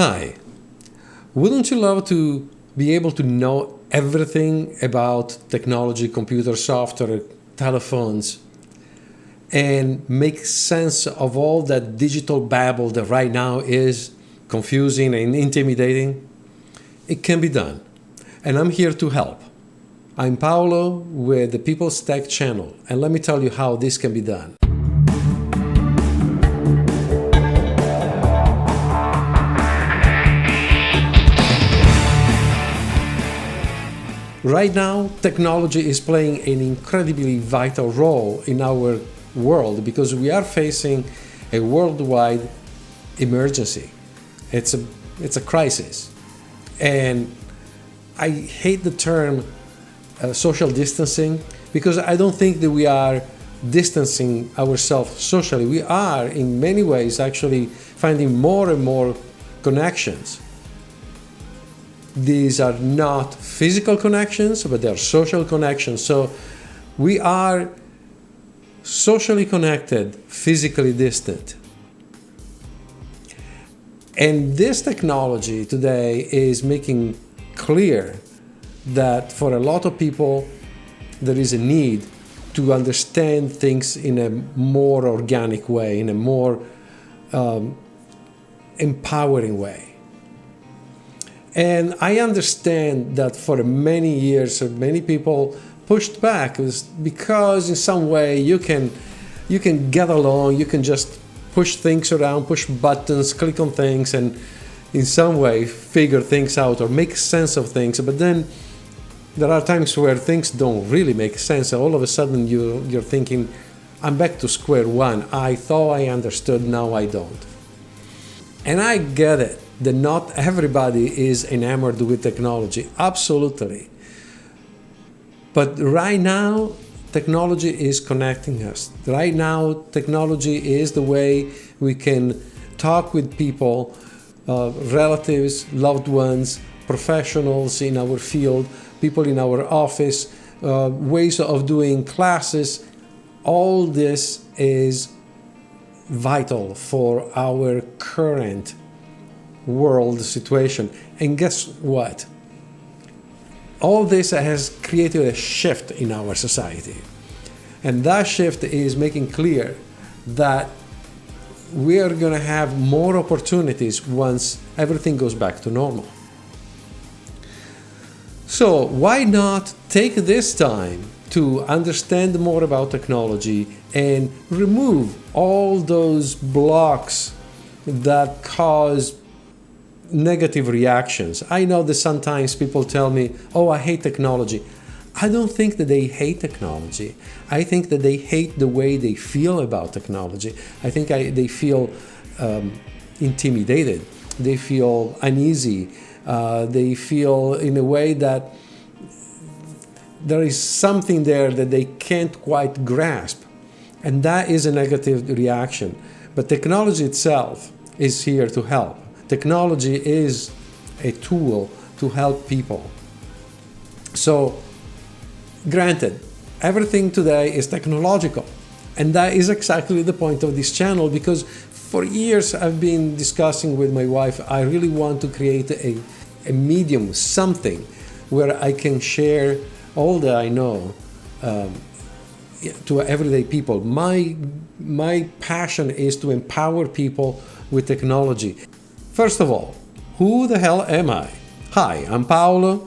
Hi, wouldn't you love to be able to know everything about technology, computer software, telephones, and make sense of all that digital babble that right now is confusing and intimidating? It can be done, and I'm here to help. I'm Paolo with the People's Tech channel, and let me tell you how this can be done. Right now, technology is playing an incredibly vital role in our world because we are facing a worldwide emergency. It's a crisis. And I hate the term social distancing because I don't think that we are distancing ourselves socially. We are, in many ways, actually finding more and more connections. These are not physical connections, but they are social connections. So we are socially connected, physically distant. And this technology today is making clear that for a lot of people, there is a need to understand things in a more organic way, in a more empowering way. And I understand that for many years, many people pushed back because in some way you can get along, you can just push things around, push buttons, click on things, and in some way figure things out or make sense of things. But then there are times where things don't really make sense. All of a sudden you're thinking, I'm back to square one. I thought I understood, now I don't. And I get it, that not everybody is enamored with technology, absolutely. But right now, technology is connecting us. Right now, technology is the way we can talk with people, relatives, loved ones, professionals in our field, people in our office, ways of doing classes. All this is vital for our current world situation. And guess what? All this has created a shift in our society. And that shift is making clear that we are going to have more opportunities once everything goes back to normal. So why not take this time to understand more about technology and remove all those blocks that cause negative reactions? I know that sometimes people tell me, oh, I hate technology. I don't think that they hate technology. I think that they hate the way they feel about technology. I think they feel intimidated. They feel uneasy. They feel in a way that there is something there that they can't quite grasp. And that is a negative reaction. But technology itself is here to help. Technology is a tool to help people. So, granted, everything today is technological. And that is exactly the point of this channel, because for years I've been discussing with my wife, I really want to create a medium, something where I can share all that I know to everyday people. My passion is to empower people with technology. First of all, who the hell am I? Hi, I'm Paolo.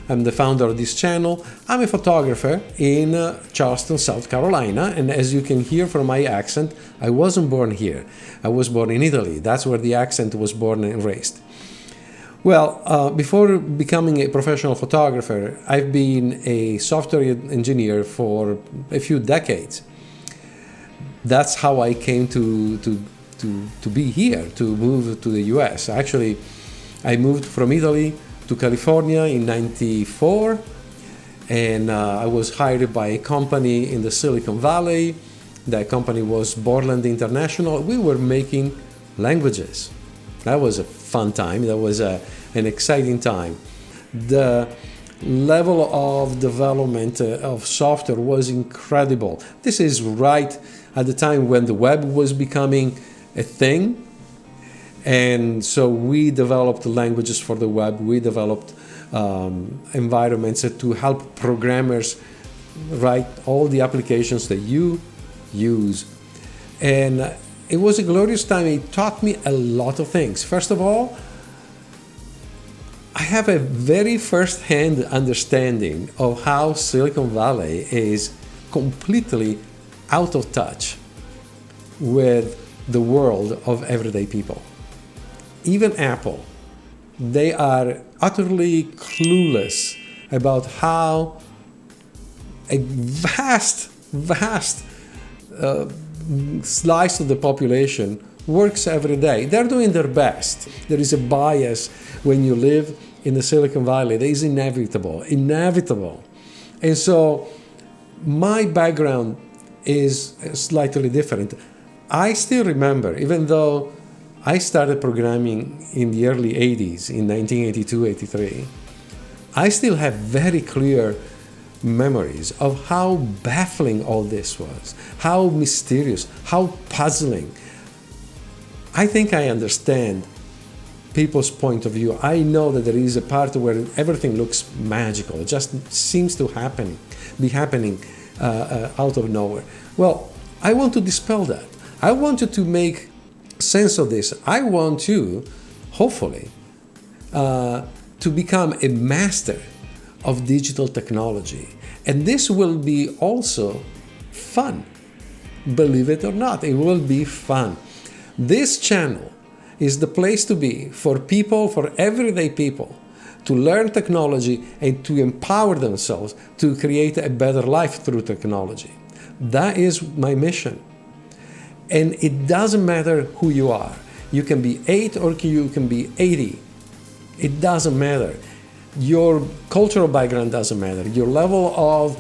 I'm the founder of this channel. I'm a photographer in Charleston, South Carolina. And as you can hear from my accent, I wasn't born here. I was born in Italy. That's where the accent was born and raised. Well, before becoming a professional photographer, I've been a software engineer for a few decades. That's how I came to be here, to move to the US. Actually, I moved from Italy to California in '94, and I was hired by a company in the Silicon Valley. That company was Borland International. We were making languages. That was a fun time. That was an exciting time. The level of development of software was incredible. This is right at the time when the web was becoming a thing. And so we developed languages for the web. We developed environments to help programmers write all the applications that you use. And it was a glorious time. It taught me a lot of things. First of all, I have a very first-hand understanding of how Silicon Valley is completely out of touch with the world of everyday people. Even Apple, they are utterly clueless about how a vast slice of the population works every day. They're doing their best. There is a bias when you live in the Silicon Valley that is inevitable. And so my background is slightly different. I still remember, even though I started programming in the early 80s, in 1982, 83, I still have very clear memories of how baffling all this was, how mysterious, how puzzling. I think I understand people's point of view. I know that there is a part where everything looks magical. It just seems to be happening out of nowhere. Well, I want to dispel that. I want you to make sense of this. I want you, hopefully, to become a master of digital technology. And this will be also fun. Believe it or not, it will be fun. This channel is the place to be for people, for everyday people, to learn technology and to empower themselves to create a better life through technology. That is my mission. And it doesn't matter who you are. You can be 8 or you can be 80. It doesn't matter. Your cultural background doesn't matter. Your level of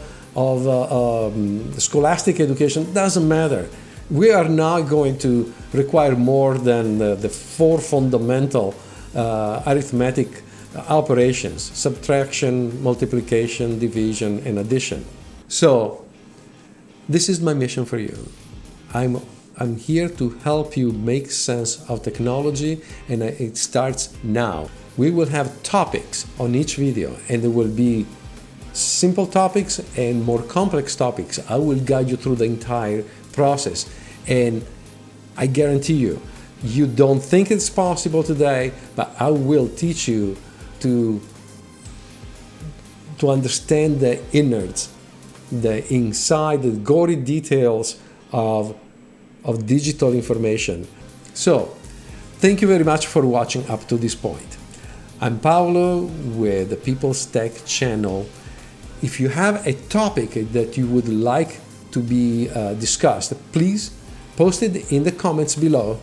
scholastic education doesn't matter. We are not going to require more than the 4 fundamental arithmetic operations: subtraction, multiplication, division, and addition. So this is my mission for you. I'm here to help you make sense of technology, and it starts now. We will have topics on each video, and there will be simple topics and more complex topics. I will guide you through the entire process, and I guarantee you, you don't think it's possible today, but I will teach you to understand the innards, the inside, the gory details of digital information. So, thank you very much for watching up to this point. I'm Paolo with the People's Tech channel. If you have a topic that you would like to be discussed, please post it in the comments below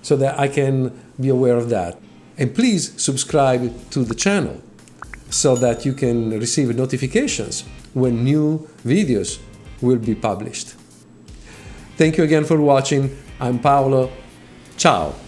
so that I can be aware of that. And please subscribe to the channel so that you can receive notifications when new videos will be published. Thank you again for watching. I'm Paolo. Ciao.